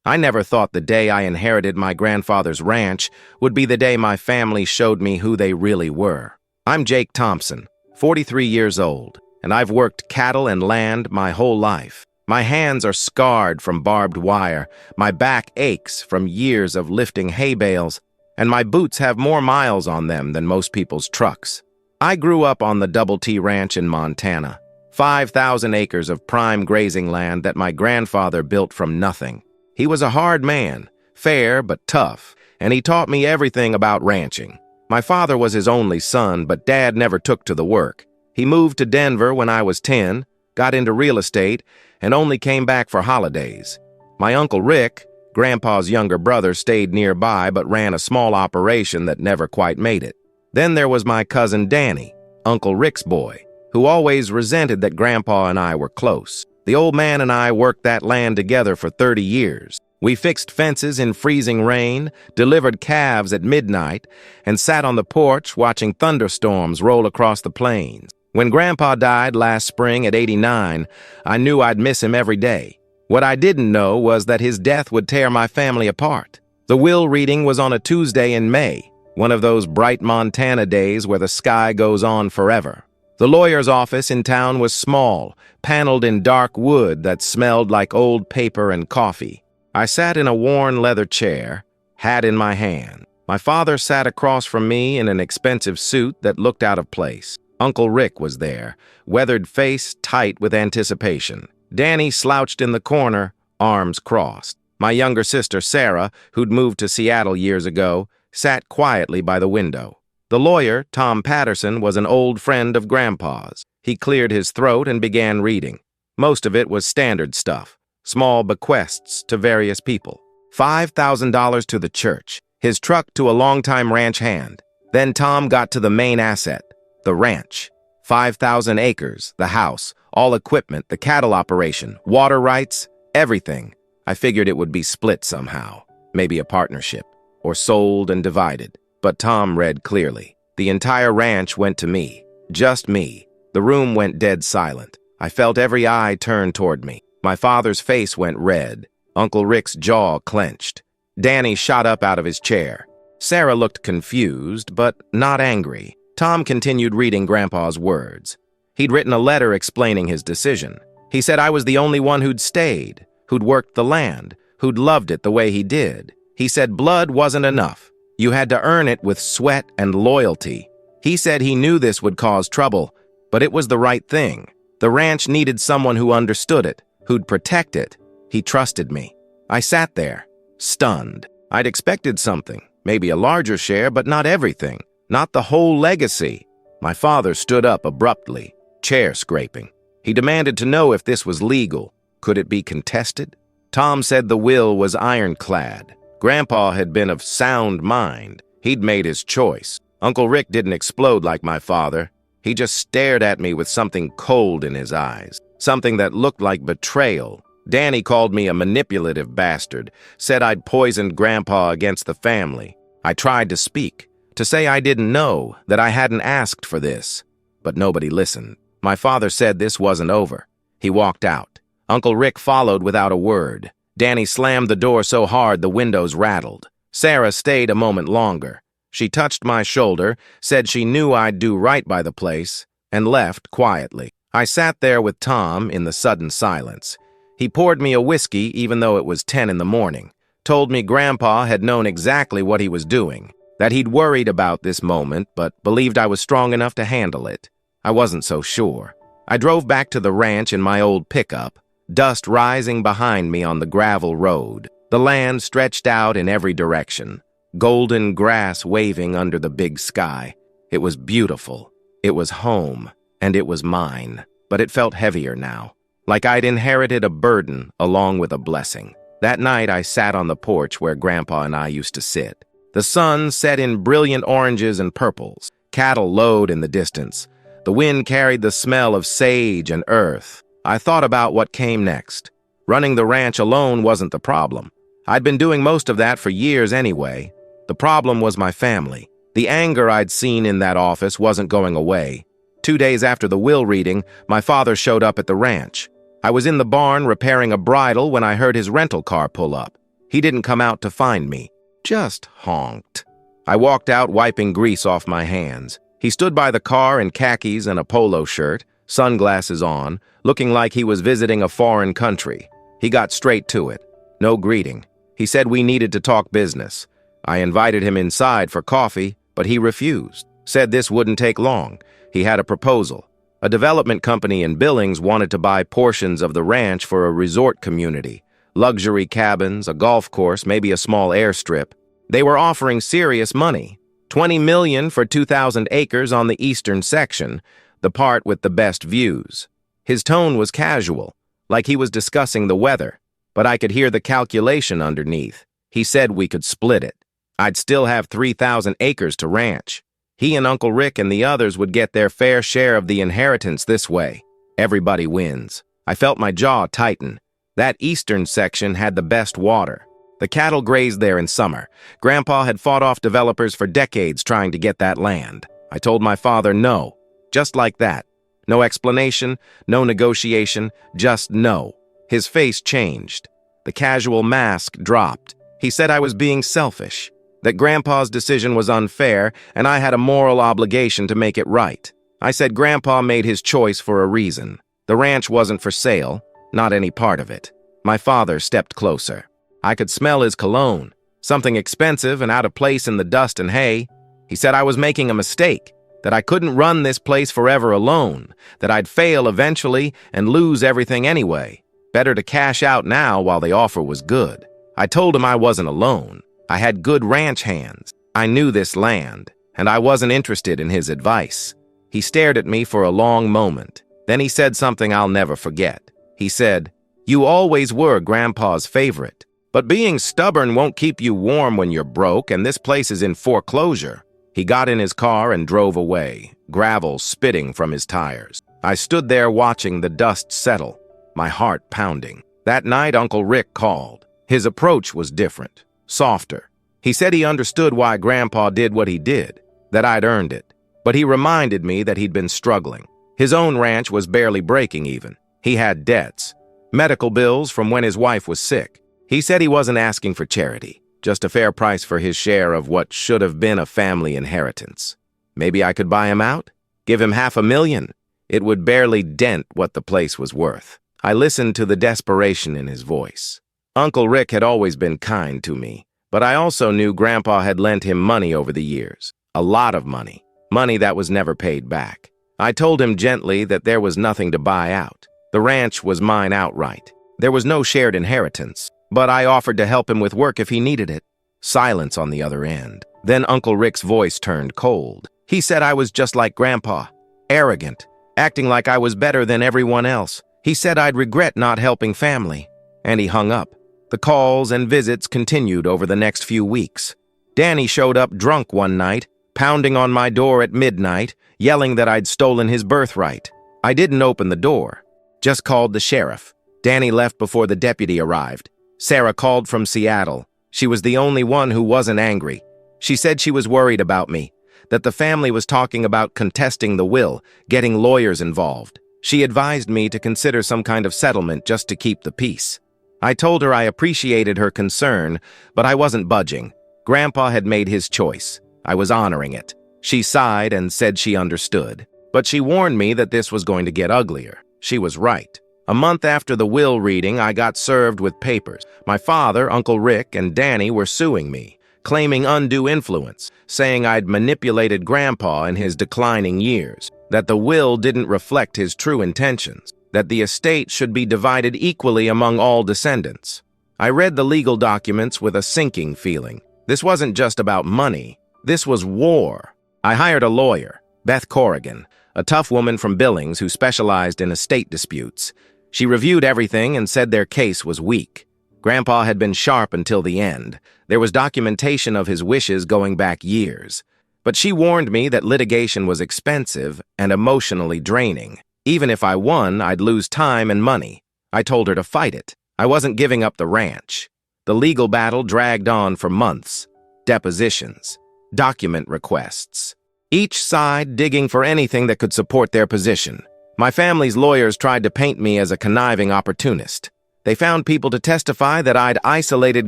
I never thought the day I inherited my grandfather's ranch would be the day my family showed me who they really were. I'm Jake Thompson, 43 years old, and I've worked cattle and land my whole life. My hands are scarred from barbed wire, my back aches from years of lifting hay bales, and my boots have more miles on them than most people's trucks. I grew up on the Double T Ranch in Montana, 5,000 acres of prime grazing land that my grandfather built from nothing. He was a hard man, fair but tough, and he taught me everything about ranching. My father was his only son, but Dad never took to the work. He moved to Denver when I was 10, got into real estate, and only came back for holidays. My Uncle Rick, Grandpa's younger brother, stayed nearby but ran a small operation that never quite made it. Then there was my cousin Danny, Uncle Rick's boy, who always resented that Grandpa and I were close. The old man and I worked that land together for 30 years. We fixed fences in freezing rain, delivered calves at midnight, and sat on the porch watching thunderstorms roll across the plains. When Grandpa died last spring at 89, I knew I'd miss him every day. What I didn't know was that his death would tear my family apart. The will reading was on a Tuesday in May, one of those bright Montana days where the sky goes on forever. The lawyer's office in town was small, paneled in dark wood that smelled like old paper and coffee. I sat in a worn leather chair, hat in my hand. My father sat across from me in an expensive suit that looked out of place. Uncle Rick was there, weathered face tight with anticipation. Danny slouched in the corner, arms crossed. My younger sister, Sarah, who'd moved to Seattle years ago, sat quietly by the window. The lawyer, Tom Patterson, was an old friend of Grandpa's. He cleared his throat and began reading. Most of it was standard stuff, small bequests to various people. $5,000 to the church, his truck to a longtime ranch hand. Then Tom got to the main asset, the ranch. 5,000 acres, the house, all equipment, the cattle operation, water rights, everything. I figured it would be split somehow, maybe a partnership, or sold and divided. But Tom read clearly. The entire ranch went to me, just me. The room went dead silent. I felt every eye turn toward me. My father's face went red. Uncle Rick's jaw clenched. Danny shot up out of his chair. Sarah looked confused, but not angry. Tom continued reading Grandpa's words. He'd written a letter explaining his decision. He said I was the only one who'd stayed, who'd worked the land, who'd loved it the way he did. He said blood wasn't enough. You had to earn it with sweat and loyalty. He said he knew this would cause trouble, but it was the right thing. The ranch needed someone who understood it, who'd protect it. He trusted me. I sat there, stunned. I'd expected something, maybe a larger share, but not everything, not the whole legacy. My father stood up abruptly, chair scraping. He demanded to know if this was legal. Could it be contested? Tom said the will was ironclad. Grandpa had been of sound mind. He'd made his choice. Uncle Rick didn't explode like my father. He just stared at me with something cold in his eyes, something that looked like betrayal. Danny called me a manipulative bastard, said I'd poisoned Grandpa against the family. I tried to speak, to say I didn't know, that I hadn't asked for this. But nobody listened. My father said this wasn't over. He walked out. Uncle Rick followed without a word. Danny slammed the door so hard the windows rattled. Sarah stayed a moment longer. She touched my shoulder, said she knew I'd do right by the place, and left quietly. I sat there with Tom in the sudden silence. He poured me a whiskey even though it was 10 in the morning, told me Grandpa had known exactly what he was doing, that he'd worried about this moment but believed I was strong enough to handle it. I wasn't so sure. I drove back to the ranch in my old pickup, dust rising behind me on the gravel road. The land stretched out in every direction, golden grass waving under the big sky. It was beautiful. It was home, and it was mine. But it felt heavier now, like I'd inherited a burden along with a blessing. That night I sat on the porch where Grandpa and I used to sit. The sun set in brilliant oranges and purples. Cattle lowed in the distance. The wind carried the smell of sage and earth. I thought about what came next. Running the ranch alone wasn't the problem. I'd been doing most of that for years anyway. The problem was my family. The anger I'd seen in that office wasn't going away. 2 days after the will reading, my father showed up at the ranch. I was in the barn repairing a bridle when I heard his rental car pull up. He didn't come out to find me, just honked. I walked out, wiping grease off my hands. He stood by the car in khakis and a polo shirt, sunglasses on, looking like he was visiting a foreign country. He got straight to it. No greeting. He said we needed to talk business. I invited him inside for coffee, but he refused. Said this wouldn't take long. He had a proposal. A development company in Billings wanted to buy portions of the ranch for a resort community. Luxury cabins, a golf course, maybe a small airstrip. They were offering serious money. $20 million for 2,000 acres on the eastern section, the part with the best views. His tone was casual, like he was discussing the weather, but I could hear the calculation underneath. He said we could split it. I'd still have 3,000 acres to ranch. He and Uncle Rick and the others would get their fair share of the inheritance this way. Everybody wins. I felt my jaw tighten. That eastern section had the best water. The cattle grazed there in summer. Grandpa had fought off developers for decades trying to get that land. I told my father no, just like that. No explanation, no negotiation, just no. His face changed. The casual mask dropped. He said I was being selfish, that Grandpa's decision was unfair, and I had a moral obligation to make it right. I said Grandpa made his choice for a reason. The ranch wasn't for sale, not any part of it. My father stepped closer. I could smell his cologne, something expensive and out of place in the dust and hay. He said I was making a mistake, that I couldn't run this place forever alone, that I'd fail eventually and lose everything anyway. Better to cash out now while the offer was good. I told him I wasn't alone. I had good ranch hands. I knew this land, and I wasn't interested in his advice. He stared at me for a long moment. Then he said something I'll never forget. He said, "You always were Grandpa's favorite. But being stubborn won't keep you warm when you're broke, and this place is in foreclosure." He got in his car and drove away, gravel spitting from his tires. I stood there watching the dust settle, my heart pounding. That night, Uncle Rick called. His approach was different, softer. He said he understood why Grandpa did what he did, that I'd earned it. But he reminded me that he'd been struggling. His own ranch was barely breaking even. He had debts, medical bills from when his wife was sick. He said he wasn't asking for charity, just a fair price for his share of what should have been a family inheritance. Maybe I could buy him out? Give him $500,000? It would barely dent what the place was worth. I listened to the desperation in his voice. Uncle Rick had always been kind to me, but I also knew Grandpa had lent him money over the years. A lot of money. Money that was never paid back. I told him gently that there was nothing to buy out. The ranch was mine outright. There was no shared inheritance. But I offered to help him with work if he needed it. Silence on the other end. Then Uncle Rick's voice turned cold. He said I was just like Grandpa, arrogant, acting like I was better than everyone else. He said I'd regret not helping family. And he hung up. The calls and visits continued over the next few weeks. Danny showed up drunk one night, pounding on my door at midnight, yelling that I'd stolen his birthright. I didn't open the door, just called the sheriff. Danny left before the deputy arrived. Sarah called from Seattle. She was the only one who wasn't angry. She said she was worried about me, that the family was talking about contesting the will, getting lawyers involved. She advised me to consider some kind of settlement just to keep the peace. I told her I appreciated her concern, but I wasn't budging. Grandpa had made his choice. I was honoring it. She sighed and said she understood. But she warned me that this was going to get uglier. She was right. A month after the will reading, I got served with papers. My father, Uncle Rick, and Danny were suing me, claiming undue influence, saying I'd manipulated Grandpa in his declining years, that the will didn't reflect his true intentions, that the estate should be divided equally among all descendants. I read the legal documents with a sinking feeling. This wasn't just about money. This was war. I hired a lawyer, Beth Corrigan, a tough woman from Billings who specialized in estate disputes. She reviewed everything and said their case was weak. Grandpa had been sharp until the end. There was documentation of his wishes going back years. But she warned me that litigation was expensive and emotionally draining. Even if I won, I'd lose time and money. I told her to fight it. I wasn't giving up the ranch. The legal battle dragged on for months. Depositions, document requests. Each side digging for anything that could support their position. My family's lawyers tried to paint me as a conniving opportunist. They found people to testify that I'd isolated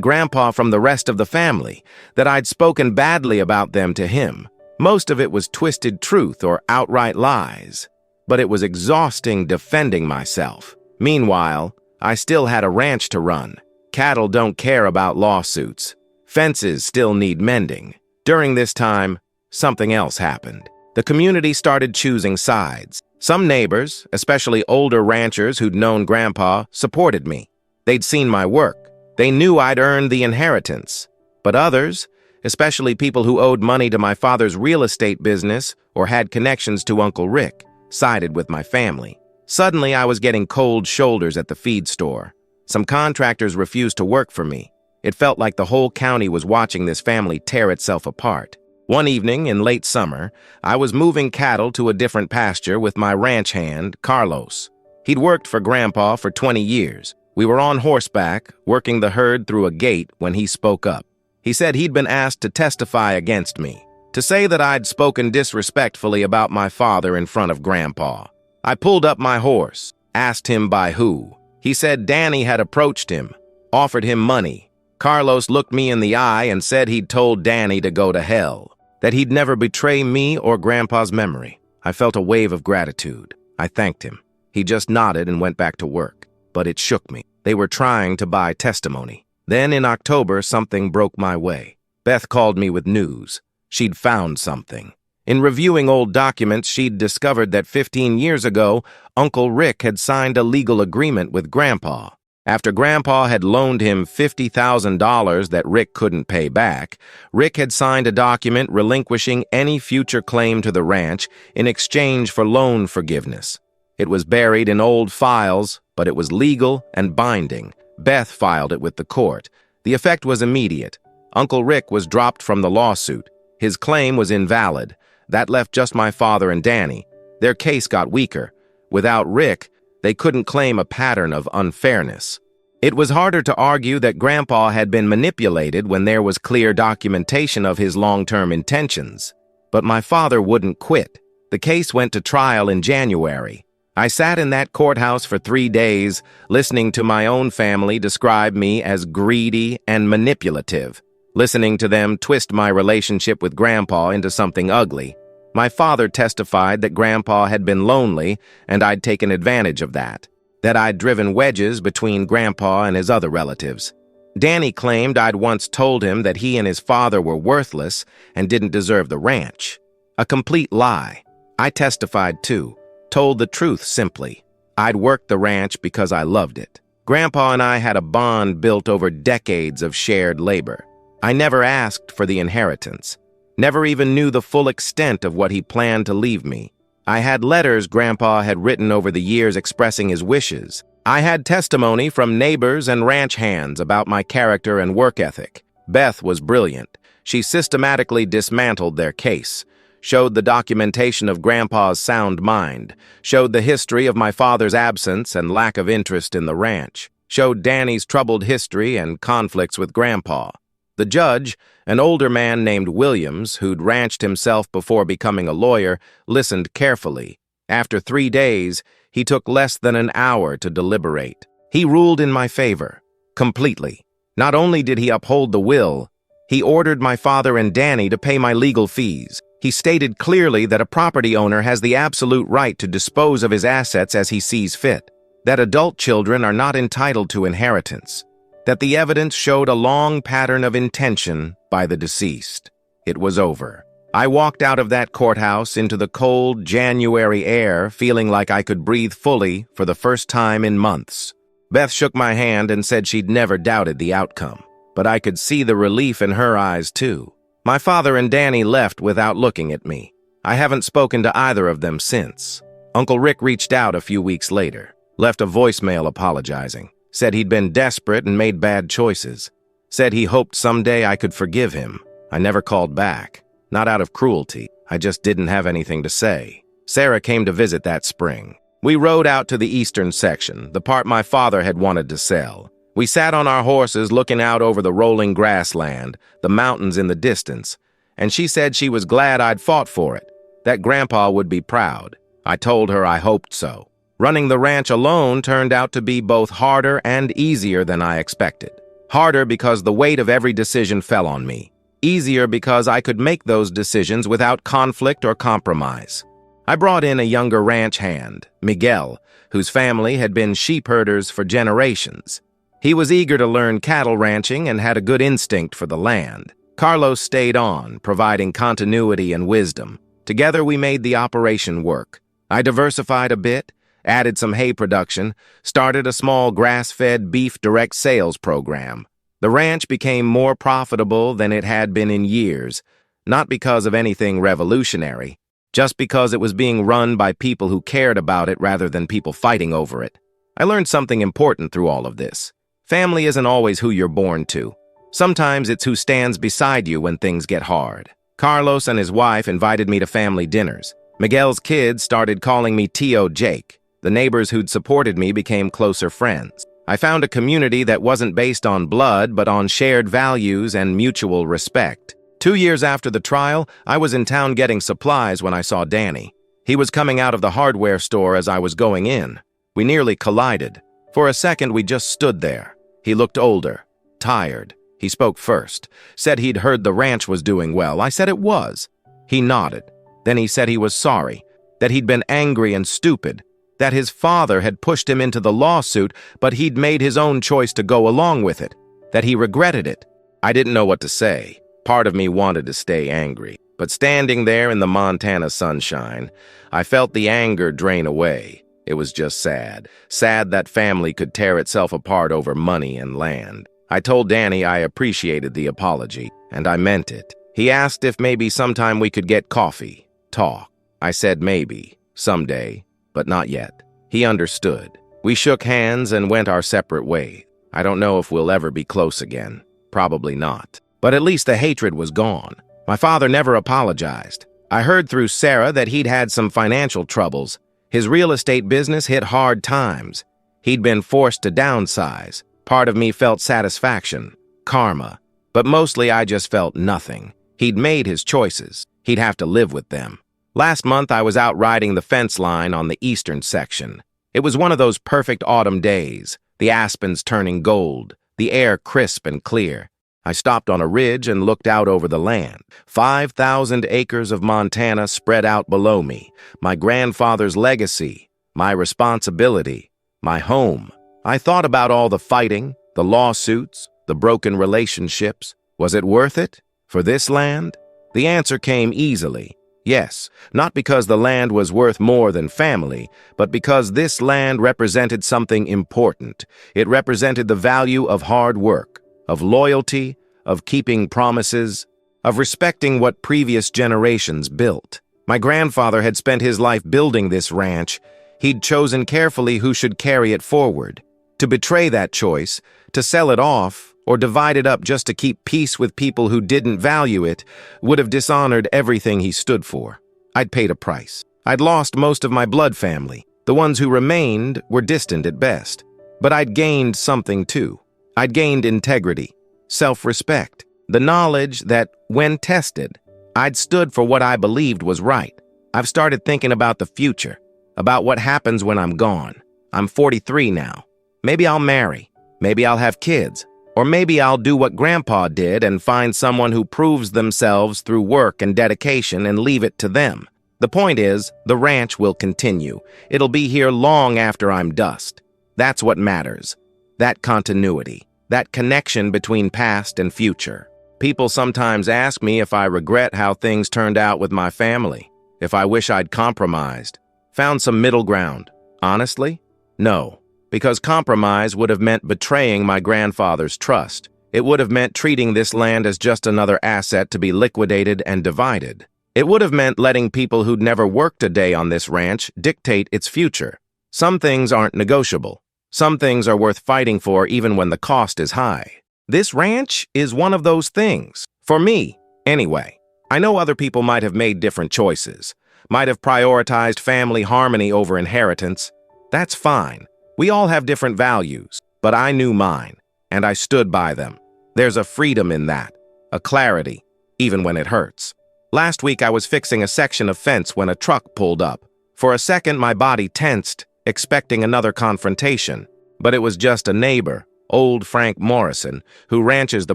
Grandpa from the rest of the family, that I'd spoken badly about them to him. Most of it was twisted truth or outright lies. But it was exhausting defending myself. Meanwhile, I still had a ranch to run. Cattle don't care about lawsuits. Fences still need mending. During this time, something else happened. The community started choosing sides. Some neighbors, especially older ranchers who'd known Grandpa, supported me. They'd seen my work. They knew I'd earned the inheritance. But others, especially people who owed money to my father's real estate business or had connections to Uncle Rick, sided with my family. Suddenly, I was getting cold shoulders at the feed store. Some contractors refused to work for me. It felt like the whole county was watching this family tear itself apart. One evening in late summer, I was moving cattle to a different pasture with my ranch hand, Carlos. He'd worked for Grandpa for 20 years. We were on horseback, working the herd through a gate when he spoke up. He said he'd been asked to testify against me, to say that I'd spoken disrespectfully about my father in front of Grandpa. I pulled up my horse, asked him by who. He said Danny had approached him, offered him money. Carlos looked me in the eye and said he'd told Danny to go to hell, that he'd never betray me or Grandpa's memory. I felt a wave of gratitude. I thanked him. He just nodded and went back to work. But it shook me. They were trying to buy testimony. Then in October, something broke my way. Beth called me with news. She'd found something. In reviewing old documents, she'd discovered that 15 years ago, Uncle Rick had signed a legal agreement with Grandpa. After Grandpa had loaned him $50,000 that Rick couldn't pay back, Rick had signed a document relinquishing any future claim to the ranch in exchange for loan forgiveness. It was buried in old files, but it was legal and binding. Beth filed it with the court. The effect was immediate. Uncle Rick was dropped from the lawsuit. His claim was invalid. That left just my father and Danny. Their case got weaker. Without Rick, they couldn't claim a pattern of unfairness. It was harder to argue that Grandpa had been manipulated when there was clear documentation of his long-term intentions. But my father wouldn't quit. The case went to trial in January. I sat in that courthouse for 3 days, listening to my own family describe me as greedy and manipulative, listening to them twist my relationship with Grandpa into something ugly. My father testified that Grandpa had been lonely and I'd taken advantage of that I'd driven wedges between Grandpa and his other relatives. Danny claimed I'd once told him that he and his father were worthless and didn't deserve the ranch. A complete lie. I testified too, told the truth simply. I'd worked the ranch because I loved it. Grandpa and I had a bond built over decades of shared labor. I never asked for the inheritance. Never even knew the full extent of what he planned to leave me. I had letters Grandpa had written over the years expressing his wishes. I had testimony from neighbors and ranch hands about my character and work ethic. Beth was brilliant. She systematically dismantled their case, showed the documentation of Grandpa's sound mind, showed the history of my father's absence and lack of interest in the ranch, showed Danny's troubled history and conflicts with Grandpa. The judge, an older man named Williams, who'd ranched himself before becoming a lawyer, listened carefully. After 3 days, he took less than an hour to deliberate. He ruled in my favor, completely. Not only did he uphold the will, he ordered my father and Danny to pay my legal fees. He stated clearly that a property owner has the absolute right to dispose of his assets as he sees fit, that adult children are not entitled to inheritance, that the evidence showed a long pattern of intention by the deceased. It was over. I walked out of that courthouse into the cold January air, feeling like I could breathe fully for the first time in months. Beth shook my hand and said she'd never doubted the outcome, but I could see the relief in her eyes too. My father and Danny left without looking at me. I haven't spoken to either of them since. Uncle Rick reached out a few weeks later, left a voicemail apologizing, said he'd been desperate and made bad choices, said he hoped someday I could forgive him. I never called back. Not out of cruelty, I just didn't have anything to say. Sarah came to visit that spring. We rode out to the eastern section, the part my father had wanted to sell. We sat on our horses looking out over the rolling grassland, the mountains in the distance, and she said she was glad I'd fought for it, that Grandpa would be proud. I told her I hoped so. Running the ranch alone turned out to be both harder and easier than I expected. Harder because the weight of every decision fell on me. Easier because I could make those decisions without conflict or compromise. I brought in a younger ranch hand, Miguel, whose family had been sheep herders for generations. He was eager to learn cattle ranching and had a good instinct for the land. Carlos stayed on, providing continuity and wisdom. Together we made the operation work. I diversified a bit, added some hay production, started a small grass-fed beef direct sales program. The ranch became more profitable than it had been in years, not because of anything revolutionary, just because it was being run by people who cared about it rather than people fighting over it. I learned something important through all of this. Family isn't always who you're born to. Sometimes it's who stands beside you when things get hard. Carlos and his wife invited me to family dinners. Miguel's kids started calling me Tio Jake. The neighbors who'd supported me became closer friends. I found a community that wasn't based on blood, but on shared values and mutual respect. 2 years after the trial, I was in town getting supplies when I saw Danny. He was coming out of the hardware store as I was going in. We nearly collided. For a second, we just stood there. He looked older, tired. He spoke first, said he'd heard the ranch was doing well. I said it was. He nodded. Then he said he was sorry, that he'd been angry and stupid, that his father had pushed him into the lawsuit, but he'd made his own choice to go along with it, that he regretted it. I didn't know what to say. Part of me wanted to stay angry, but standing there in the Montana sunshine, I felt the anger drain away. It was just sad. Sad that family could tear itself apart over money and land. I told Danny I appreciated the apology, and I meant it. He asked if maybe sometime we could get coffee, talk. I said maybe, someday, but not yet. He understood. We shook hands and went our separate ways. I don't know if we'll ever be close again. Probably not. But at least the hatred was gone. My father never apologized. I heard through Sarah that he'd had some financial troubles. His real estate business hit hard times. He'd been forced to downsize. Part of me felt satisfaction, karma. But mostly I just felt nothing. He'd made his choices. He'd have to live with them. Last month I was out riding the fence line on the eastern section. It was one of those perfect autumn days, the aspens turning gold, the air crisp and clear. I stopped on a ridge and looked out over the land. 5,000 acres of Montana spread out below me. My grandfather's legacy, my responsibility, my home. I thought about all the fighting, the lawsuits, the broken relationships. Was it worth it? For this land? The answer came easily. Yes, not because the land was worth more than family, but because this land represented something important. It represented the value of hard work, of loyalty, of keeping promises, of respecting what previous generations built. My grandfather had spent his life building this ranch. He'd chosen carefully who should carry it forward. To betray that choice, to sell it off, or divide it up just to keep peace with people who didn't value it, would have dishonored everything he stood for. I'd paid a price. I'd lost most of my blood family. The ones who remained were distant at best. But I'd gained something too. I'd gained integrity, self-respect, the knowledge that, when tested, I'd stood for what I believed was right. I've started thinking about the future, about what happens when I'm gone. I'm 43 now. Maybe I'll marry. Maybe I'll have kids. Or maybe I'll do what Grandpa did and find someone who proves themselves through work and dedication and leave it to them. The point is, the ranch will continue. It'll be here long after I'm dust. That's what matters. That continuity. That connection between past and future. People sometimes ask me if I regret how things turned out with my family, if I wish I'd compromised, found some middle ground. Honestly, no, because compromise would have meant betraying my grandfather's trust. It would have meant treating this land as just another asset to be liquidated and divided. It would have meant letting people who'd never worked a day on this ranch dictate its future. Some things aren't negotiable. Some things are worth fighting for even when the cost is high. This ranch is one of those things. For me, anyway. I know other people might have made different choices, might have prioritized family harmony over inheritance. That's fine. We all have different values, but I knew mine, and I stood by them. There's a freedom in that, a clarity, even when it hurts. Last week I was fixing a section of fence when a truck pulled up. For a second my body tensed, expecting another confrontation. But it was just a neighbor, old Frank Morrison, who ranches the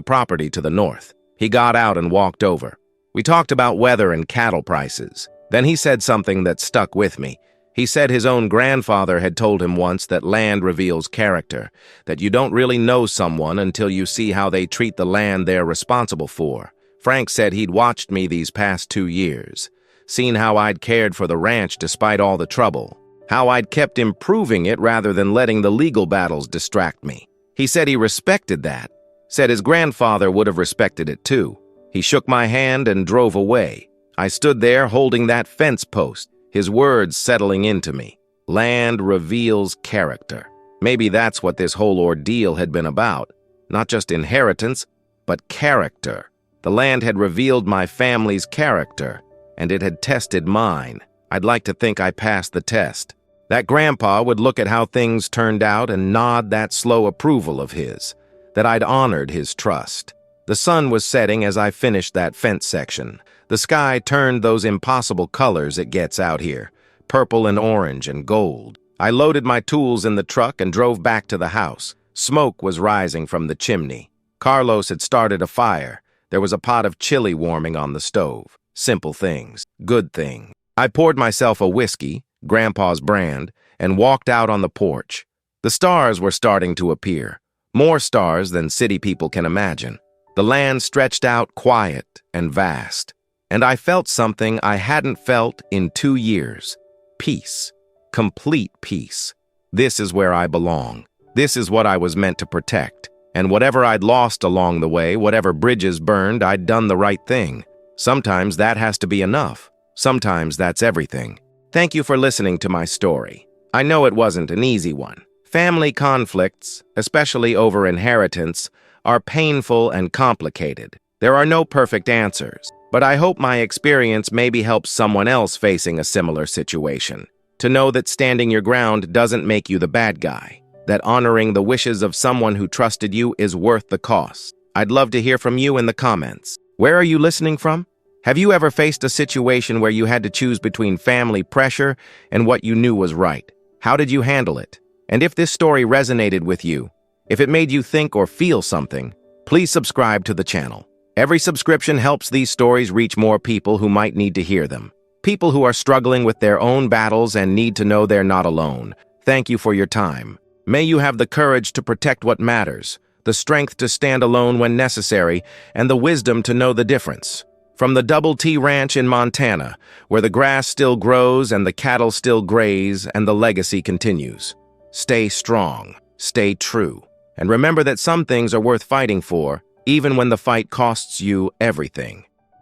property to the north. He got out and walked over. We talked about weather and cattle prices. Then he said something that stuck with me. He said his own grandfather had told him once that land reveals character, that you don't really know someone until you see how they treat the land they're responsible for. Frank said he'd watched me these past 2 years, seen how I'd cared for the ranch despite all the trouble, how I'd kept improving it rather than letting the legal battles distract me. He said he respected that, said his grandfather would have respected it too. He shook my hand and drove away. I stood there holding that fence post, his words settling into me. Land reveals character. Maybe that's what this whole ordeal had been about. Not just inheritance, but character. The land had revealed my family's character, and it had tested mine. I'd like to think I passed the test. That grandpa would look at how things turned out and nod that slow approval of his, that I'd honored his trust. The sun was setting as I finished that fence section. The sky turned those impossible colors it gets out here, purple and orange and gold. I loaded my tools in the truck and drove back to the house. Smoke was rising from the chimney. Carlos had started a fire. There was a pot of chili warming on the stove. Simple things, good things. I poured myself a whiskey, Grandpa's brand, and walked out on the porch. The stars were starting to appear, more stars than city people can imagine. The land stretched out quiet and vast, and I felt something I hadn't felt in 2 years. Peace. Complete peace. This is where I belong. This is what I was meant to protect. And whatever I'd lost along the way, whatever bridges burned, I'd done the right thing. Sometimes that has to be enough. Sometimes that's everything. Thank you for listening to my story. I know it wasn't an easy one. Family conflicts, especially over inheritance, are painful and complicated. There are no perfect answers, but I hope my experience maybe helps someone else facing a similar situation. To know that standing your ground doesn't make you the bad guy, that honoring the wishes of someone who trusted you is worth the cost. I'd love to hear from you in the comments. Where are you listening from? Have you ever faced a situation where you had to choose between family pressure and what you knew was right? How did you handle it? And if this story resonated with you, if it made you think or feel something, please subscribe to the channel. Every subscription helps these stories reach more people who might need to hear them. People who are struggling with their own battles and need to know they're not alone. Thank you for your time. May you have the courage to protect what matters, the strength to stand alone when necessary, and the wisdom to know the difference. From the Double T Ranch in Montana, where the grass still grows and the cattle still graze and the legacy continues. Stay strong, stay true, and remember that some things are worth fighting for, even when the fight costs you everything.